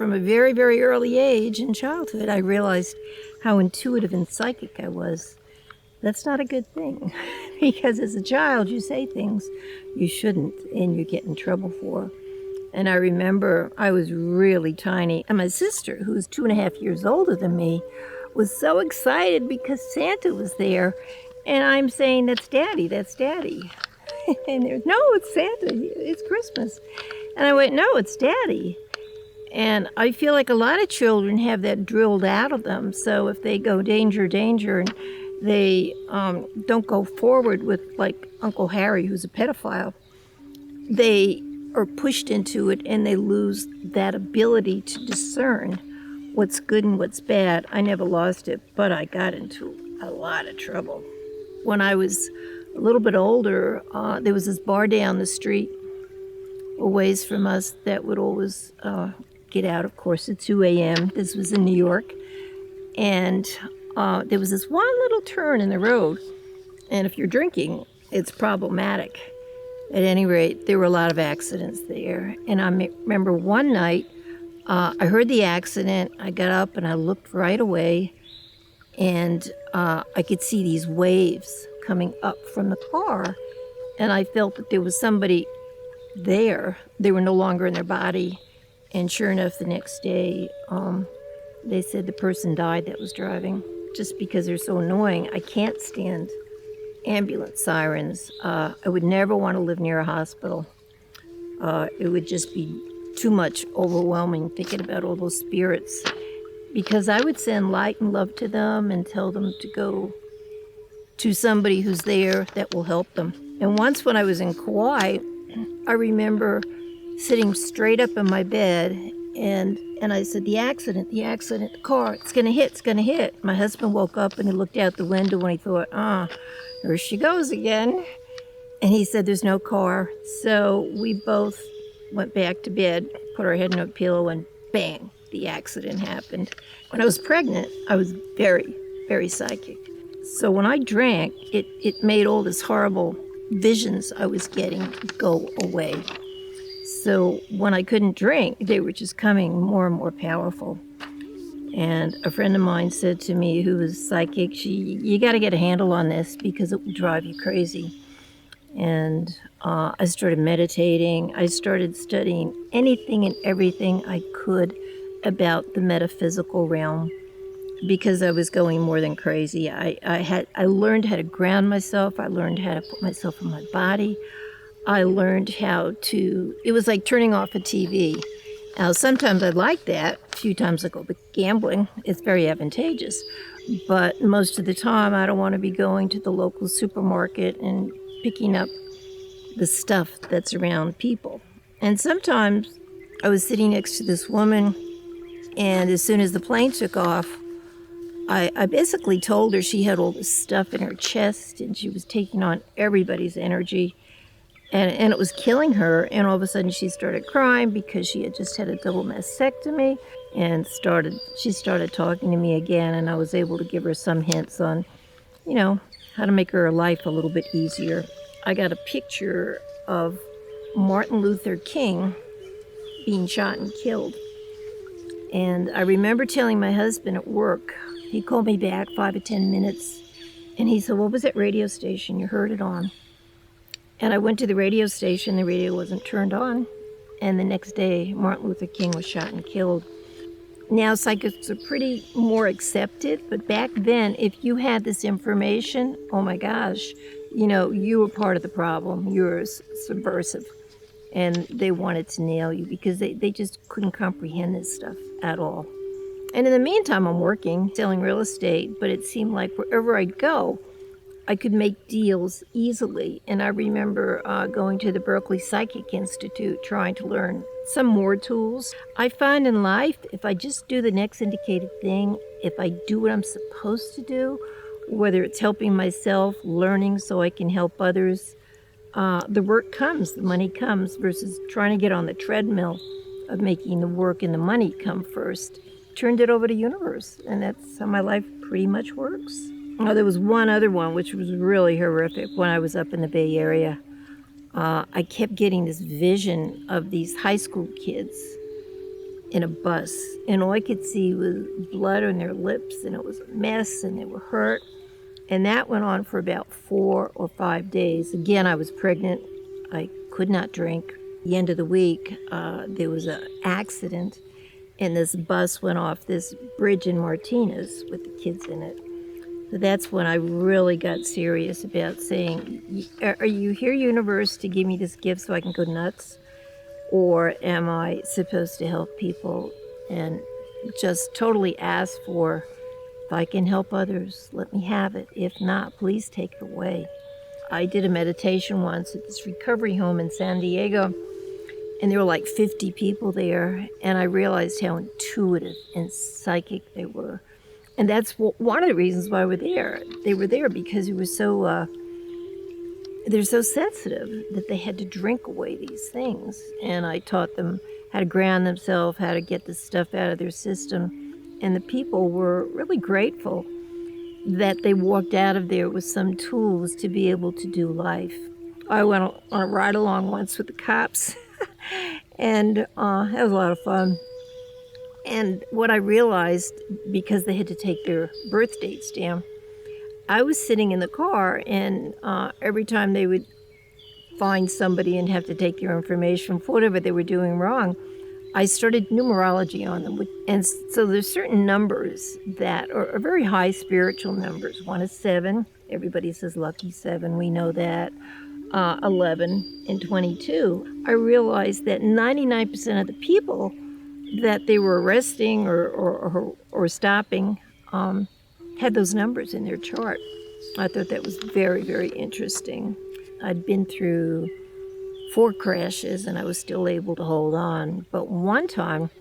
from a very, very early age in childhood, I realized how intuitive and psychic I was. That's not a good thing because as a child, you say things you shouldn't and you get in trouble for. And I remember I was really tiny, and my sister, who's 2.5 years older than me, was so excited because Santa was there. And I'm saying, that's Daddy, that's Daddy. And there's, no, it's Santa, it's Christmas. And I went, no, it's Daddy. And I feel like a lot of children have that drilled out of them. So if they go danger, danger, and they don't go forward with like Uncle Harry, who's a pedophile, they are pushed into it and they lose that ability to discern what's good and what's bad. I never lost it, but I got into a lot of trouble. When I was a little bit older, there was this bar down the street a ways from us that would always get out, of course, at 2 a.m. This was in New York. And there was this one little turn in the road. And if you're drinking, it's problematic. At any rate, there were a lot of accidents there. And I remember one night, I heard the accident. I got up and I looked right away. And I could see these waves coming up from the car. And I felt that there was somebody there. They were no longer in their body. And sure enough, the next day, they said the person died that was driving. Just because they're so annoying. I can't stand ambulance sirens. I would never want to live near a hospital. It would just be too much overwhelming thinking about all those spirits. Because I would send light and love to them and tell them to go to somebody who's there that will help them. And once when I was in Kauai, I remember sitting straight up in my bed and I said, the accident, the car, it's gonna hit. My husband woke up and he looked out the window and he thought, there she goes again. And he said, there's no car. So we both went back to bed, put our head in a pillow, and bang, the accident happened. When I was pregnant, I was very, very psychic. So when I drank, it made all this horrible visions I was getting go away. So when I couldn't drink, they were just coming more and more powerful. And a friend of mine said to me, who was psychic, you got to get a handle on this because it will drive you crazy. And I started meditating. I started studying anything and everything I could about the metaphysical realm because I was going more than crazy. I learned how to ground myself. I learned how to put myself in my body. I learned how to, it was like turning off a TV. Now, sometimes I like that. A few times I go gambling. It's very advantageous. But most of the time, I don't want to be going to the local supermarket and picking up the stuff that's around people. And sometimes I was sitting next to this woman, and as soon as the plane took off, I basically told her she had all this stuff in her chest, and she was taking on everybody's energy. And it was killing her, and all of a sudden she started crying because she had just had a double mastectomy, and she started talking to me again, and I was able to give her some hints on, how to make her life a little bit easier. I got a picture of Martin Luther King being shot and killed. And I remember telling my husband at work, he called me back 5 or 10 minutes, and he said, what was that radio station? You heard it on. And I went to the radio station, the radio wasn't turned on, and the next day, Martin Luther King was shot and killed. Now, psychics are pretty more accepted, but back then, if you had this information, oh my gosh, you were part of the problem. You were subversive, and they wanted to nail you because they just couldn't comprehend this stuff at all. And in the meantime, I'm working, selling real estate, but it seemed like wherever I'd go, I could make deals easily. And I remember going to the Berkeley Psychic Institute, trying to learn some more tools. I find in life, if I just do the next indicated thing, if I do what I'm supposed to do, whether it's helping myself, learning so I can help others, the work comes, the money comes, versus trying to get on the treadmill of making the work and the money come first. Turned it over to universe, and that's how my life pretty much works. Oh, there was one other one which was really horrific when I was up in the Bay Area. I kept getting this vision of these high school kids, in a bus, and all I could see was blood on their lips, and it was a mess, and they were hurt. And that went on for about 4 or 5 days. Again, I was pregnant. I could not drink. The end of the week, there was an accident, and this bus went off this bridge in Martinez with the kids in it. So that's when I really got serious about saying, are you here, universe, to give me this gift so I can go nuts? Or am I supposed to help people? And just totally ask for, if I can help others, let me have it. If not, please take it away. I did a meditation once at this recovery home in San Diego, and there were like 50 people there, and I realized how intuitive and psychic they were. And that's one of the reasons why we're there. They were there because it was so, they're so sensitive that they had to drink away these things. And I taught them how to ground themselves, how to get this stuff out of their system. And the people were really grateful that they walked out of there with some tools to be able to do life. I went on a ride along once with the cops, and that was a lot of fun. And what I realized, because they had to take their birth dates down, I was sitting in the car, and every time they would find somebody and have to take their information for whatever they were doing wrong, I started numerology on them. And so there's certain numbers that are very high spiritual numbers. 1 is 7. Everybody says lucky 7. We know that. 11 and 22. I realized that 99% of the people that they were arresting or stopping had those numbers in their chart. I thought that was very, very interesting. I'd been through 4 crashes and I was still able to hold on. But one time,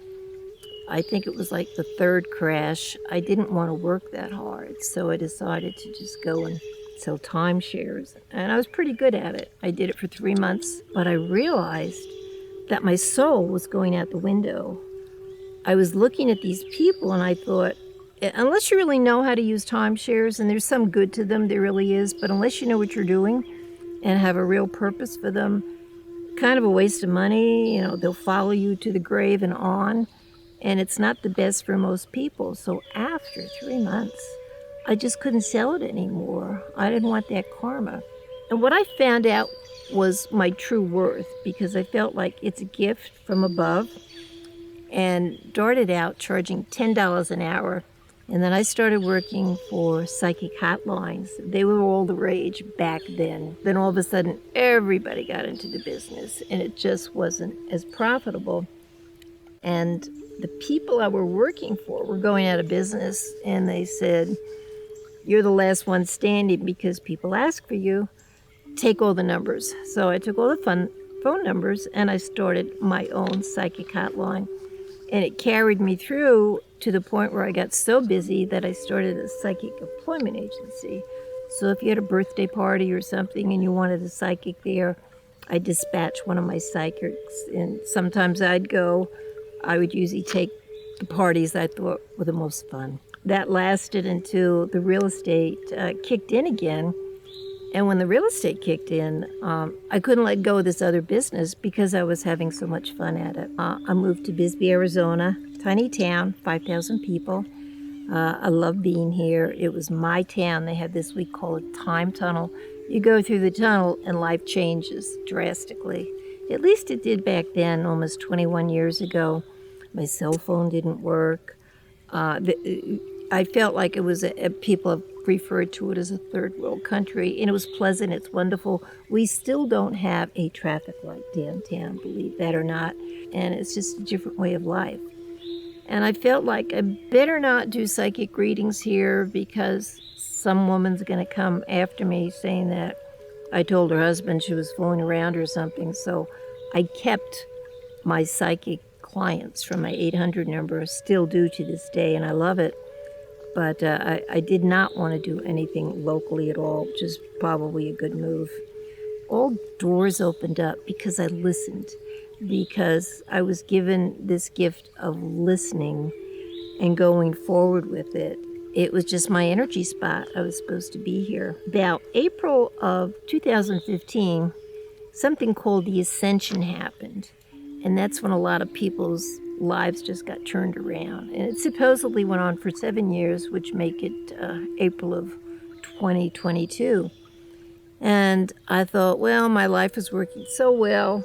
I think it was like the 3rd crash, I didn't want to work that hard. So I decided to just go and sell timeshares. And I was pretty good at it. I did it for 3 months. But I realized that my soul was going out the window. I was looking at these people and I thought, unless you really know how to use timeshares, and there's some good to them, there really is, but unless you know what you're doing and have a real purpose for them, kind of a waste of money. They'll follow you to the grave and on, and it's not the best for most people. So after 3 months, I just couldn't sell it anymore. I didn't want that karma. And what I found out was my true worth, because I felt like it's a gift from above, and started out charging $10 an hour. And then I started working for psychic hotlines. They were all the rage back then. Then all of a sudden, everybody got into the business, and it just wasn't as profitable. And the people I were working for were going out of business, and they said, you're the last one standing because people ask for you. Take all the numbers. So I took all the phone numbers, and I started my own psychic hotline. And it carried me through to the point where I got so busy that I started a psychic employment agency. So if you had a birthday party or something and you wanted a psychic there, I'd dispatch one of my psychics. And sometimes I'd go. I would usually take the parties I thought were the most fun. That lasted until the real estate kicked in again. And when the real estate kicked in, I couldn't let go of this other business because I was having so much fun at it. I moved to Bisbee, Arizona, tiny town, 5,000 people. I love being here. It was my town. They had this we call a time tunnel. You go through the tunnel and life changes drastically. At least it did back then, almost 21 years ago. My cell phone didn't work. I felt like it was people have referred to it as a third world country, and it was pleasant. It's wonderful. We still don't have a traffic light downtown, believe that or not, and it's just a different way of life. And I felt like I better not do psychic readings here because some woman's going to come after me saying that I told her husband she was fooling around or something. So I kept my psychic clients from my 800 number, still do to this day, and I love it. But I did not want to do anything locally at all, which is probably a good move. All doors opened up because I listened, because I was given this gift of listening and going forward with it. It was just my energy spot. I was supposed to be here. About April of 2015, something called the Ascension happened. And that's when a lot of people's lives just got turned around. And it supposedly went on for 7 years, which make it April of 2022. And I thought, well, my life is working so well.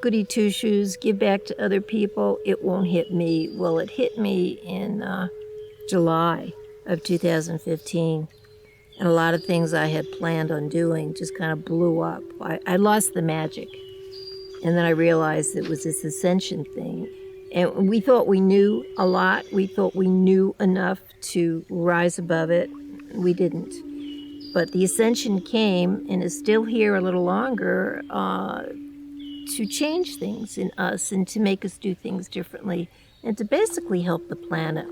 Goody two-shoes, give back to other people. It won't hit me. Well, it hit me in July of 2015. And a lot of things I had planned on doing just kind of blew up. I lost the magic. And then I realized it was this Ascension thing. And we thought we knew a lot. We thought we knew enough to rise above it. We didn't. But the Ascension came and is still here a little longer to change things in us and to make us do things differently and to basically help the planet.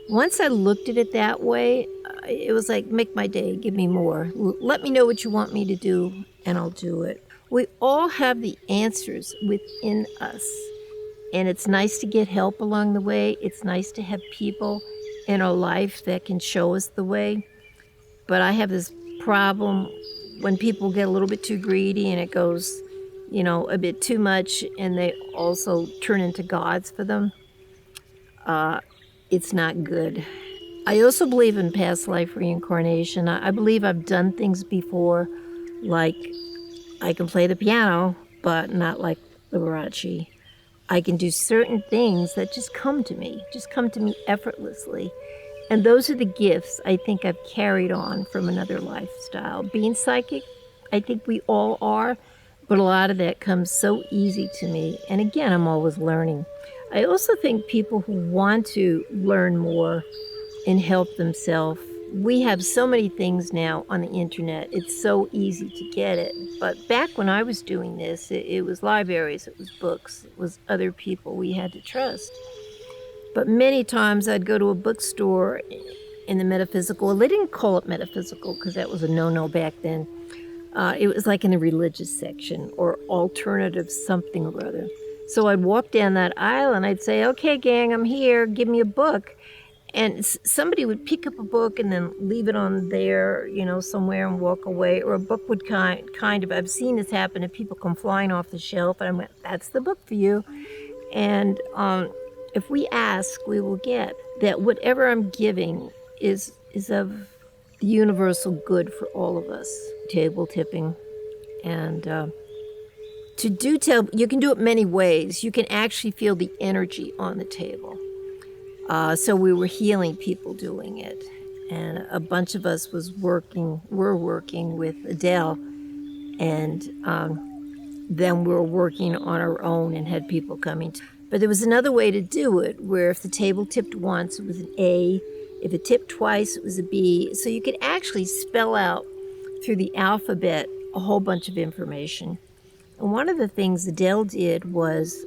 Once I looked at it that way, it was like, make my day, give me more. Let me know what you want me to do, and I'll do it. We all have the answers within us, and it's nice to get help along the way. It's nice to have people in our life that can show us the way. But I have this problem when people get a little bit too greedy and it goes, a bit too much, and they also turn into gods for them. It's not good. I also believe in past life reincarnation. I believe I've done things before, like I can play the piano, but not like Liberace. I can do certain things that just come to me effortlessly. And those are the gifts I think I've carried on from another lifestyle. Being psychic, I think we all are, but a lot of that comes so easy to me. And again, I'm always learning. I also think people who want to learn more and help themselves, we have so many things now on the internet. It's so easy to get it. But back when I was doing this, it was libraries, it was books, it was other people we had to trust. But many times I'd go to a bookstore in the metaphysical. Well, they didn't call it metaphysical because that was a no-no back then. It was like in the religious section or alternative something or other. So I'd walk down that aisle and I'd say, okay, gang, I'm here. Give me a book. And somebody would pick up a book and then leave it on there, somewhere and walk away. Or a book would kind of, I've seen this happen, and people come flying off the shelf. And I went, that's the book for you. And if we ask, we will get. That whatever I'm giving is of the universal good for all of us. Table tipping. And you can do it many ways. You can actually feel the energy on the table. So we were healing people doing it. And a bunch of us were working with Adele. And then we were working on our own and had people coming. But there was another way to do it, where if the table tipped once, it was an A. If it tipped twice, it was a B. So you could actually spell out through the alphabet a whole bunch of information. And one of the things Adele did was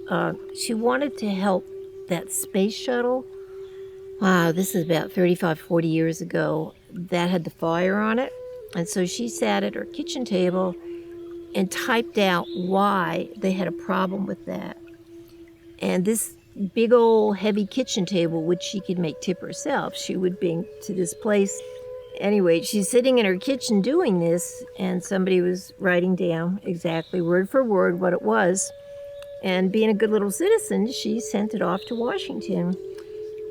she wanted to help that space shuttle. Wow, this is about 35, 40 years ago. That had the fire on it. And so she sat at her kitchen table and typed out why they had a problem with that. And this big old heavy kitchen table, which she could make tip herself, she would bring to this place. Anyway, she's sitting in her kitchen doing this, and somebody was writing down exactly word for word what it was. And being a good little citizen, she sent it off to Washington.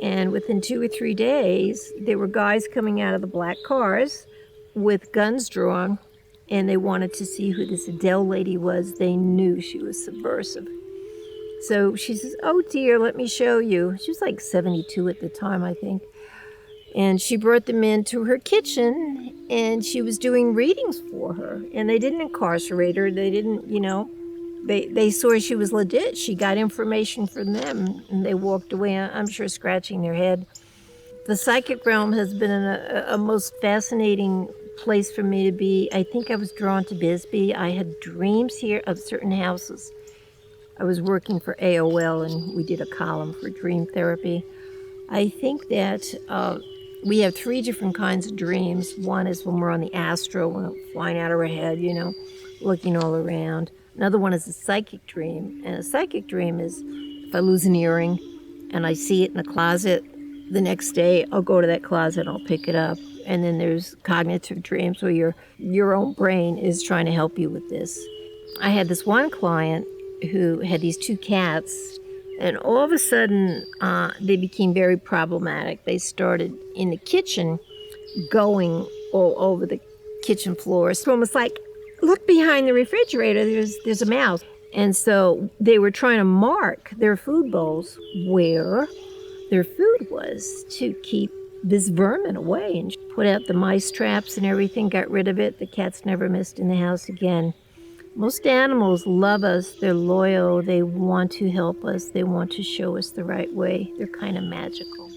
And within 2 or 3 days, there were guys coming out of the black cars with guns drawn, and they wanted to see who this Adele lady was. They knew she was subversive. So she says, oh dear, let me show you. She was like 72 at the time, I think. And she brought them into her kitchen, and she was doing readings for her. And they didn't incarcerate her. They didn't, they saw she was legit. She got information from them, and they walked away, I'm sure, scratching their head. The psychic realm has been a most fascinating place for me to be. I think I was drawn to Bisbee. I had dreams here of certain houses. I was working for AOL, and we did a column for dream therapy. I think that we have 3 different kinds of dreams. One is when we're on the astral, when we're flying out of our head, looking all around. Another one is a psychic dream. And a psychic dream is if I lose an earring and I see it in a closet, the next day I'll go to that closet and I'll pick it up. And then there's cognitive dreams where your own brain is trying to help you with this. I had this one client who had these 2 cats And all of a sudden, they became very problematic. They started in the kitchen going all over the kitchen floor. It's almost like, look behind the refrigerator, there's a mouse. And so they were trying to mark their food bowls where their food was to keep this vermin away, and put out the mice traps and everything, got rid of it. The cats never missed in the house again. Most animals love us, they're loyal, they want to help us, they want to show us the right way. They're kind of magical.